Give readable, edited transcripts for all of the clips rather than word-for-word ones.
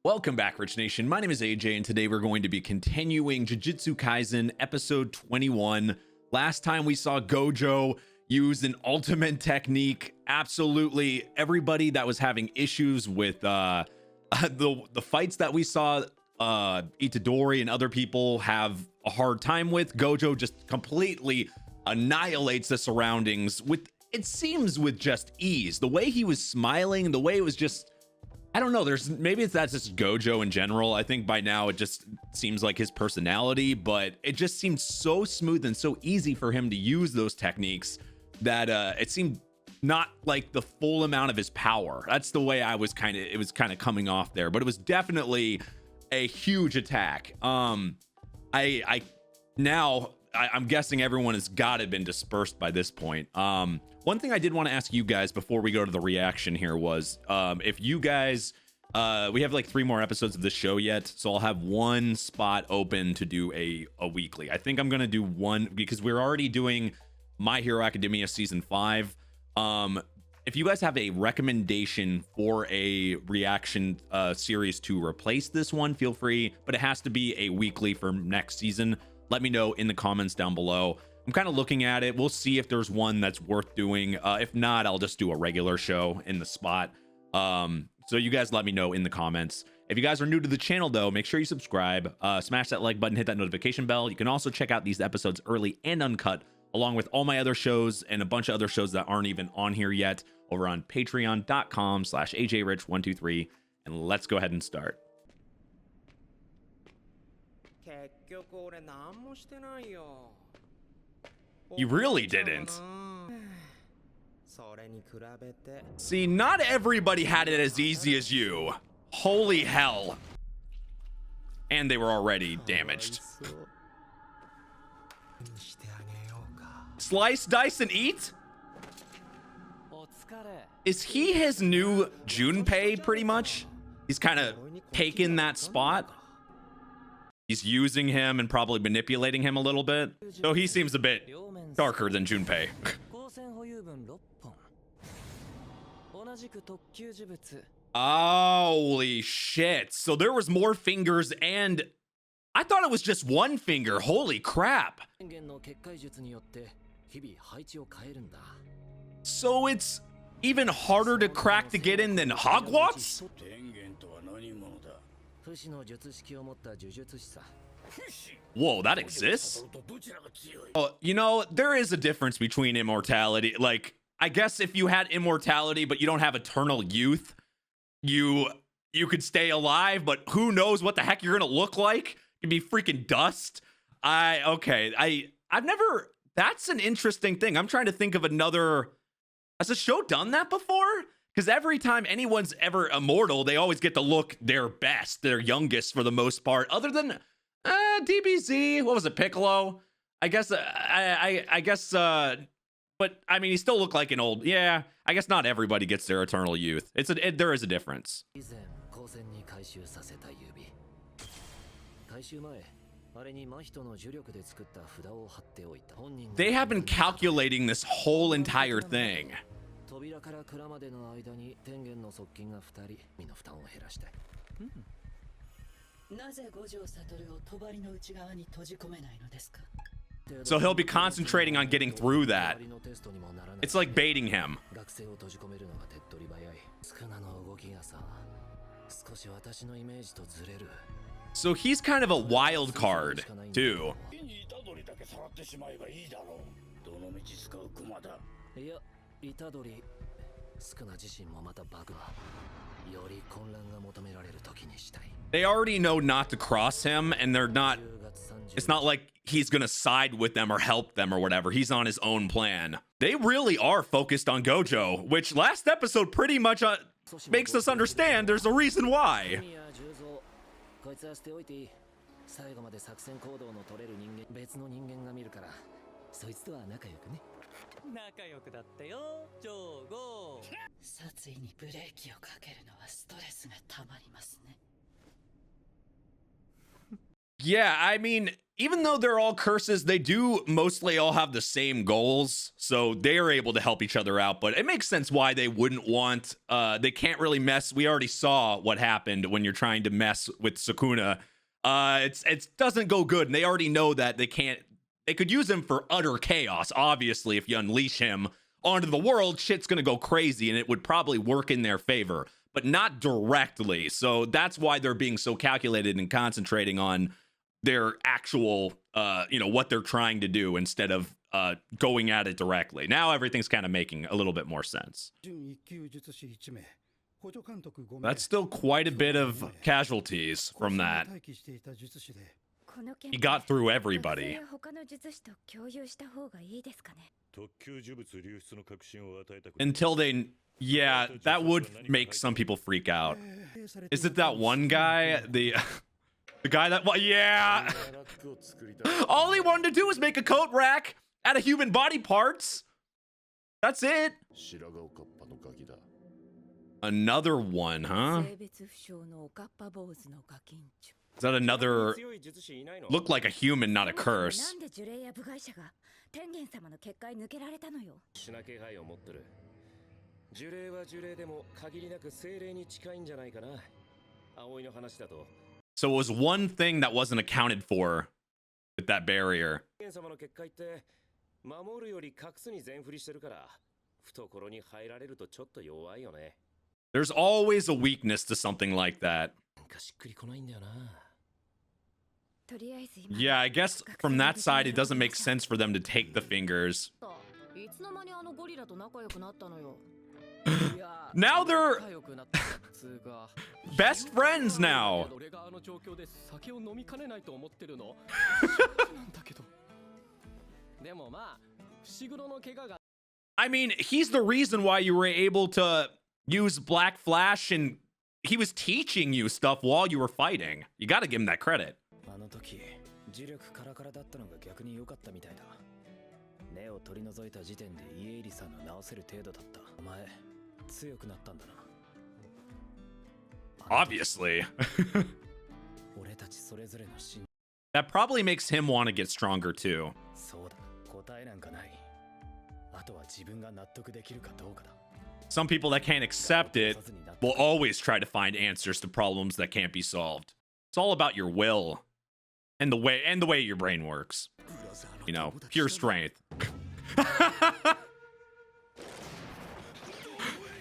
Welcome back, Rich Nation. My name is AJ, and today we're going to be continuing Jujutsu Kaisen episode 21. Last time we saw Gojo use an ultimate technique. Absolutely everybody that was having issues with the fights that we saw Itadori and other people have a hard time with, Gojo just completely annihilates the surroundings with, it seems, with just ease. The way he was smiling, the way it was just, I don't know, that's just Gojo in general. I think by now it just seems like his personality, but it just seemed so smooth and so easy for him to use those techniques that it seemed not like the full amount of his power. That's the way it was kind of coming off there, but it was definitely a huge attack. I'm guessing everyone has got to been dispersed by this point. One thing I did want to ask you guys before we go to the reaction here was if you guys, we have like 3 more episodes of this show yet, so I'll have one spot open to do a weekly. I think I'm gonna do one because we're already doing My Hero Academia season 5. If you guys have a recommendation for a reaction series to replace this one, feel free, but it has to be a weekly for next season. Let me know in the comments down below. I'm kind of looking at it. We'll see if there's one that's worth doing. If not, I'll just do a regular show in the spot. So you guys let me know in the comments. If you guys are new to the channel, though, make sure you subscribe, smash that like button, hit that notification bell. You can also check out these episodes early and uncut, along with all my other shows and a bunch of other shows that aren't even on here yet over on patreon.com/ajrich123. And let's go ahead and start. You really didn't. See, not everybody had it as easy as you. Holy hell. And they were already damaged. Slice, dice, and eat? Is he his new Junpei, pretty much? He's kind of taken that spot. He's using him and probably manipulating him a little bit. So he seems a bit darker than Junpei. Holy shit. So there was more fingers, and I thought it was just one finger. Holy crap. So it's even harder to crack to get in than Hogwarts? Whoa, that exists? Oh, you know, there is a difference between immortality. Like, I guess if you had immortality but you don't have eternal youth, you could stay alive, but who knows what the heck you're gonna look like? You'd be freaking dust. I've never, that's an interesting thing. I'm trying to think of another. Has the show done that before? Because every time anyone's ever immortal, they always get to look their best, their youngest for the most part. Other than DBZ, what was it, Piccolo? I guess, but I mean, he still looked like an old. Yeah, I guess not everybody gets their eternal youth. There is a difference. They have been calculating this whole entire thing. So he'll be concentrating on getting through that. It's like baiting him. So he's kind of a wild card, too. They already know not to cross him, and they're not. It's not like he's gonna side with them or help them or whatever. He's on his own plan. They really are focused on Gojo, which last episode pretty much makes us understand there's a reason why. Yeah, I mean, even though they're all curses, they do mostly all have the same goals, so they are able to help each other out. But it makes sense why they wouldn't want, they can't really mess. We already saw what happened when you're trying to mess with Sukuna. It doesn't go good, and they already know that they can't. They could use him for utter chaos. Obviously, if you unleash him onto the world, shit's gonna go crazy, and it would probably work in their favor, but not directly. So that's why they're being so calculated and concentrating on their actual, what they're trying to do instead of going at it directly. Now everything's kind of making a little bit more sense. That's still quite a bit of casualties from that. He got through everybody. Until they... Yeah, that would make some people freak out. Is it that one guy? The guy that... Well, yeah! All he wanted to do was make a coat rack out of human body parts. That's it. Another one, huh? Is that another... Looked like a human, not a curse. So it was one thing that wasn't accounted for with that barrier. There's always a weakness to something like that. Yeah, I guess from that side, it doesn't make sense for them to take the fingers. Now they're best friends now. I mean, he's the reason why you were able to use Black Flash, and he was teaching you stuff while you were fighting. You got to give him that credit. Obviously. That probably makes him want to get stronger too. Some people that can't accept it will always try to find answers to problems that can't be solved. It's all about your will and the way your brain works. You know, pure strength.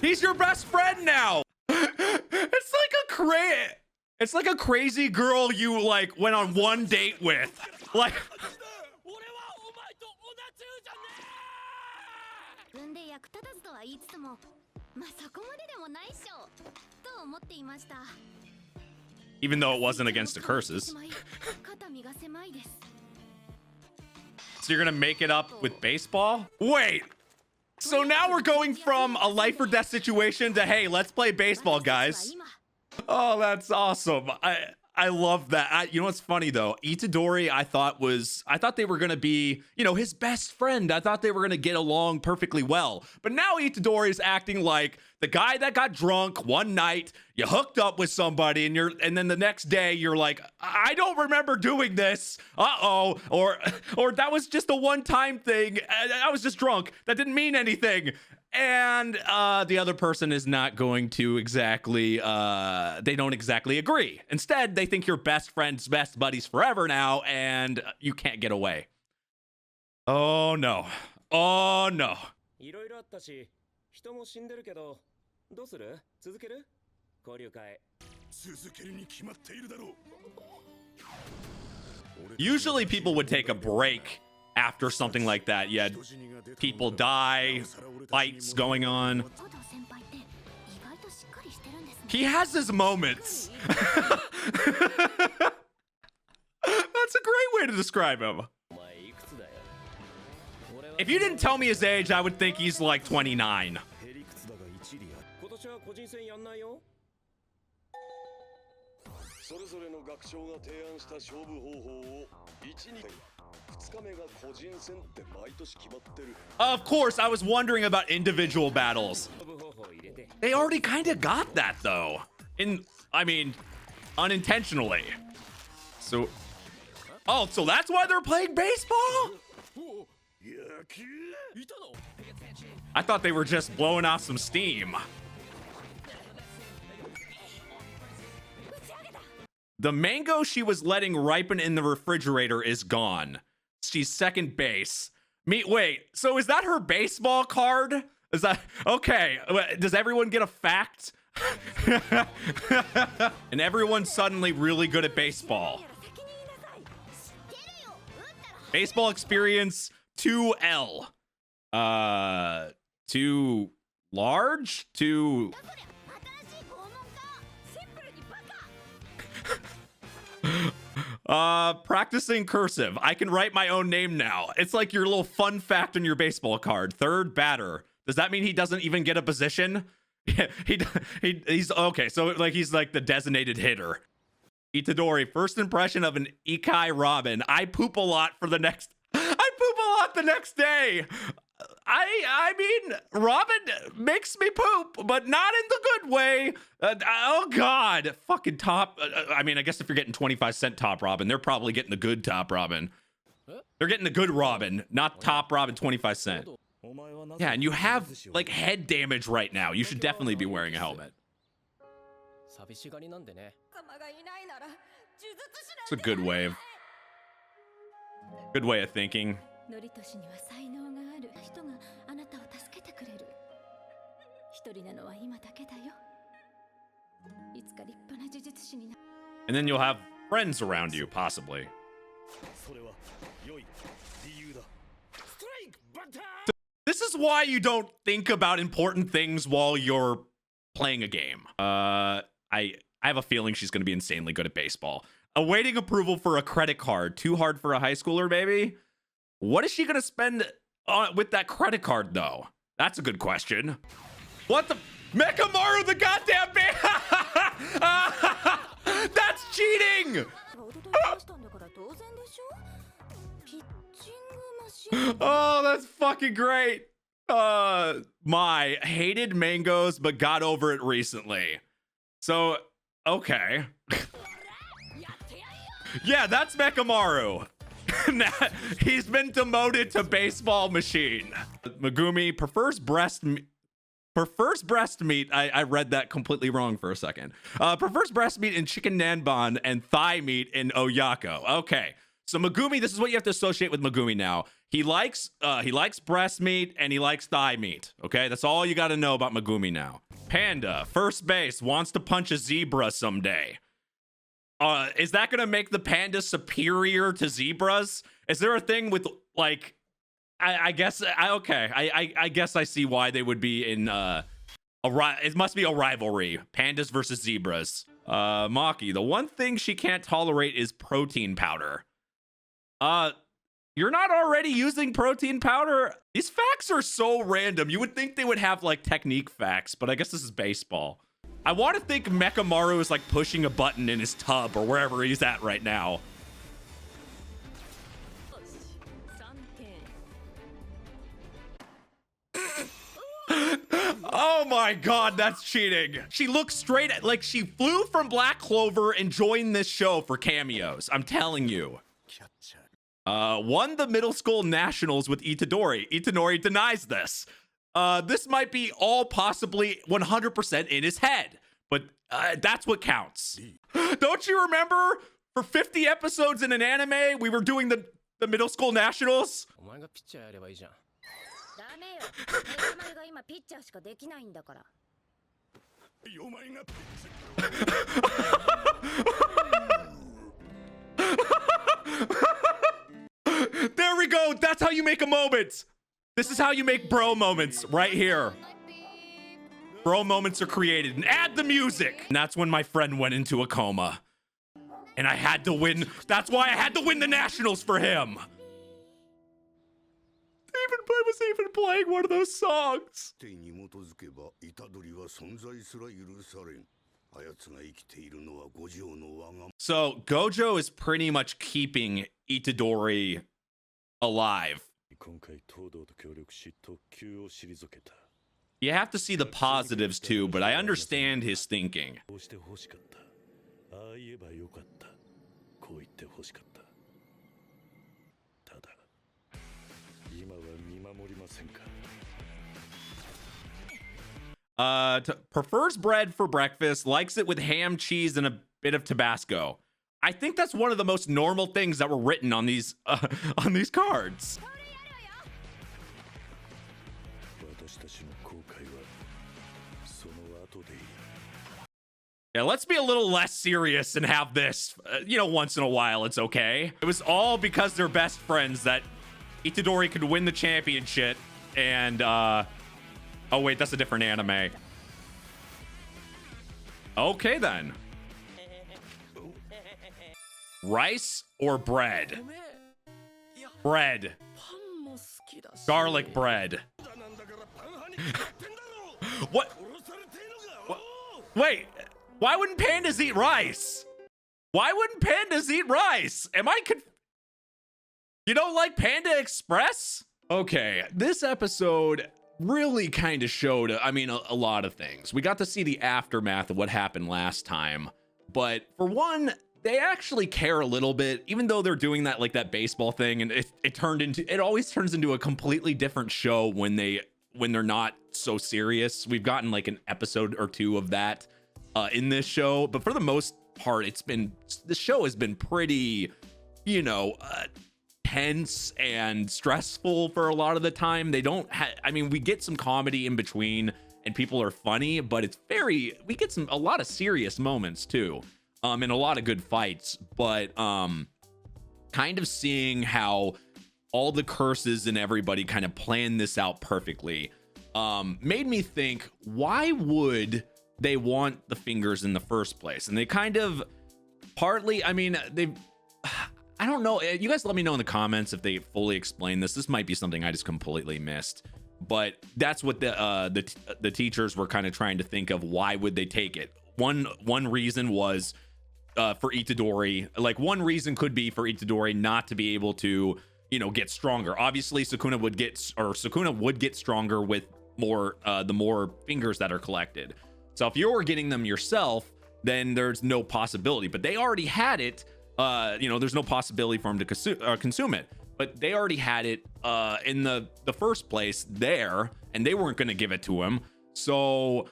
He's your best friend now. It's like a crazy girl you like went on one date with. Like even though it wasn't against the curses. So you're gonna make it up with baseball? Wait, so now we're going from a life or death situation to, hey, let's play baseball, guys. Oh, that's awesome. I love that. You know what's funny though? Itadori, I thought they were gonna be, his best friend. I thought they were gonna get along perfectly well. But now Itadori is acting like the guy that got drunk one night, you hooked up with somebody, and then the next day you're like, I don't remember doing this. Uh-oh. Or that was just a one-time thing. I was just drunk. That didn't mean anything. And the other person is not going to exactly, they don't exactly agree. Instead, they think you're best friends, best buddies forever now, and you can't get away. Oh, no. Oh, no. Usually people would take a break after something like that. You had people die, fights going on. He has his moments. That's a great way to describe him. If you didn't tell me his age, I would think he's like 29. Of course, I was wondering about individual battles. They already kind of got that though. I mean, unintentionally. So, Oh, so that's why they're playing baseball? I thought they were just blowing off some steam. The mango she was letting ripen in the refrigerator is gone. She's second base. Wait, so is that her baseball card? Is that okay? Does everyone get a fact? And everyone's suddenly really good at baseball. Baseball experience 2L. Too large? Too... Practicing cursive. I can write my own name now. It's like your little fun fact on your baseball card. Third batter. Does that mean he doesn't even get a position? He's okay. So like he's like the designated hitter. Itadori, first impression of an Ikai Robin. I poop a lot the next day. I mean, Robin makes me poop, but not in the good way. Oh God, fucking top. I mean, I guess if you're getting 25-cent top Robin, they're probably getting the good top Robin. They're getting the good Robin, not top Robin 25 cent. Yeah, and you have like head damage right now. You should definitely be wearing a helmet. It's a good way of thinking. And then you'll have friends around you, possibly. This is why you don't think about important things while you're playing a game. I have a feeling she's going to be insanely good at baseball. Awaiting approval for a credit card. Too hard for a high schooler, baby? What is she going to spend with that credit card, though? That's a good question. What the? Mechamaru, the goddamn man! That's cheating! Oh, that's fucking great. My hated mangoes, but got over it recently. So, okay. Yeah, that's Mechamaru. He's been demoted to baseball machine. Megumi prefers breast meat. I read that completely wrong for a second. Prefers breast meat in chicken nanban and thigh meat in oyako. Okay. So Megumi, this is what you have to associate with Megumi now. He likes breast meat and he likes thigh meat. Okay, that's all you got to know about Megumi now. Panda, first base, wants to punch a zebra someday. Is that gonna make the panda superior to zebras? Is there a thing with like? I guess I guess I see why they would be in it must be a rivalry. Pandas versus zebras. Maki, the one thing she can't tolerate is protein powder. You're not already using protein powder? These facts are so random. You would think they would have like technique facts, but I guess this is baseball. I want to think Mechamaru is like pushing a button in his tub or wherever he's at right now. Oh my God, that's cheating. She looks straight at, like she flew from Black Clover and joined this show for cameos. I'm telling you. Won the middle school nationals with Itadori. Itadori denies this. This might be all possibly 100% in his head, but that's what counts. Don't you remember for 50 episodes in an anime, we were doing the middle school nationals? There we go. That's how you make a moment. This is how you make bro moments right here. Bro moments are created, and add the music. And that's when my friend went into a coma. And I had to win. That's why I had to win the nationals for him. I was even playing one of those songs. So Gojo is pretty much keeping Itadori alive. You have to see the positives too, but I understand his thinking. Prefers bread for breakfast, likes it with ham, cheese, and a bit of Tabasco. I think that's one of the most normal things that were written on these cards. Yeah, let's be a little less serious and have this, once in a while. It's okay. It was all because they're best friends that Itadori could win the championship. And, oh wait, that's a different anime. Okay, then. Rice or bread? Bread. Garlic bread. What? Wait. Why wouldn't pandas eat rice? Why wouldn't pandas eat rice? You don't like Panda Express? Okay, this episode really kind of showed, a lot of things. We got to see the aftermath of what happened last time. But for one, they actually care a little bit, even though they're doing that, like that baseball thing. And it always turns into a completely different show when they're not so serious. We've gotten like an episode or two of that in this show, but for the most part, the show has been pretty, tense and stressful for a lot of the time. They don't we get some comedy in between and people are funny, but we get a lot of serious moments too, and a lot of good fights, but kind of seeing how all the curses and everybody kind of planned this out perfectly made me think, why would they want the fingers in the first place? And they kind of partly, I don't know. You guys let me know in the comments if they fully explain this. This might be something I just completely missed, but that's what the teachers were kind of trying to think of. Why would they take it? One reason was for Itadori. Like, one reason could be for Itadori not to be able to, get stronger. Obviously, Sukuna would get stronger with the more fingers that are collected. So if you're getting them yourself, then there's no possibility. But they already had it. There's no possibility for him to consume it. But they already had it in the first place there, and they weren't going to give it to him. So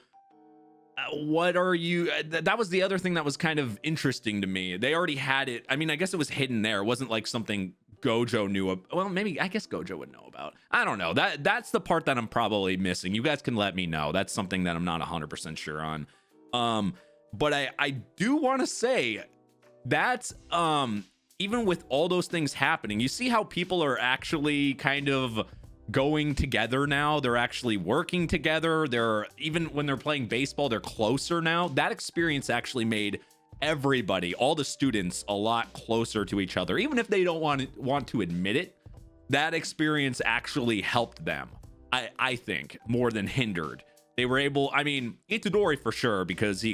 what are you? That was the other thing that was kind of interesting to me. They already had it. I guess it was hidden there. It wasn't like something Gojo knew of. Well, maybe, I guess Gojo would know about. I don't know. That's the part that I'm probably missing. You guys can let me know. That's something that I'm not 100% sure on. But I do want to say that even with all those things happening, you see how people are actually kind of going together now. They're actually working together. Even when they're playing baseball, they're closer now. That experience actually made everybody, all the students, a lot closer to each other. Even if they don't want to admit it, that experience actually helped them, I think, more than hindered. They were able, Itadori for sure, because he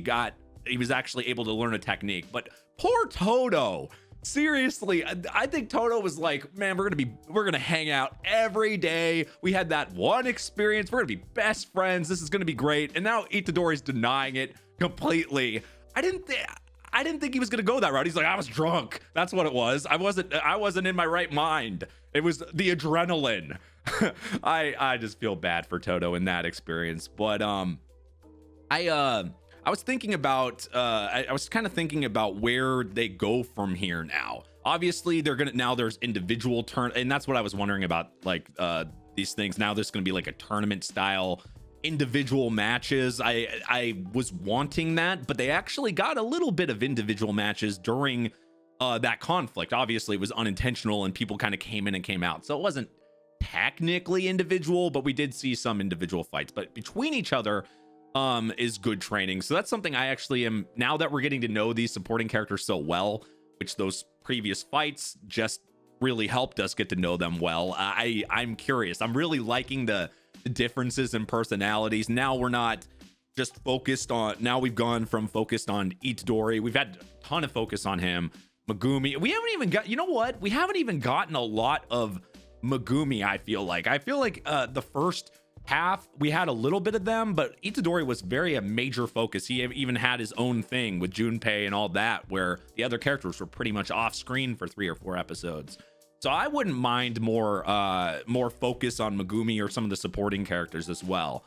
was actually able to learn a technique. But poor Todo, seriously, I think Todo was like, man, we're gonna hang out every day. We had that one experience. We're gonna be best friends. This is gonna be great. And now Itadori's denying it completely. I didn't think he was gonna go that route. He's like, I was drunk. That's what it was. I wasn't in my right mind. It was the adrenaline. I just feel bad for Todo in that experience. But I was thinking about I was kind of thinking about where they go from here now. Obviously, there's individual turn, and that's what I was wondering about, like these things. Now there's gonna be like a tournament style individual matches. I was wanting that, but they actually got a little bit of individual matches during that conflict. Obviously, it was unintentional and people kind of came in and came out, so it wasn't technically individual, but we did see some individual fights. But between each other is good training. So that's something I actually am, now that we're getting to know these supporting characters so well, which those previous fights just really helped us get to know them well. I'm curious. I'm really liking the differences in personalities. Now we're not just focused on, now we've gone from focused on Itadori. We've had a ton of focus on him. Megumi. We haven't even got, you know what? We haven't even gotten a lot of Megumi, I feel like. The first half we had a little bit of them, but Itadori was a major focus. He even had his own thing with Junpei and all that, where the other characters were pretty much off screen for 3 or 4 episodes. So I wouldn't mind more focus on Megumi or some of the supporting characters as well,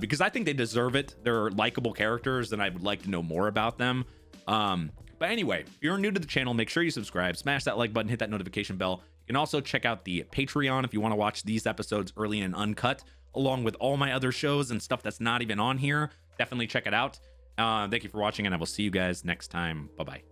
because I think they deserve it. They're likable characters, and I would like to know more about them. But anyway, if you're new to the channel, make sure you subscribe, smash that like button, hit that notification bell. You can also check out the Patreon if you want to watch these episodes early and uncut, along with all my other shows and stuff that's not even on here. Definitely check it out. Thank you for watching, and I will see you guys next time. Bye-bye.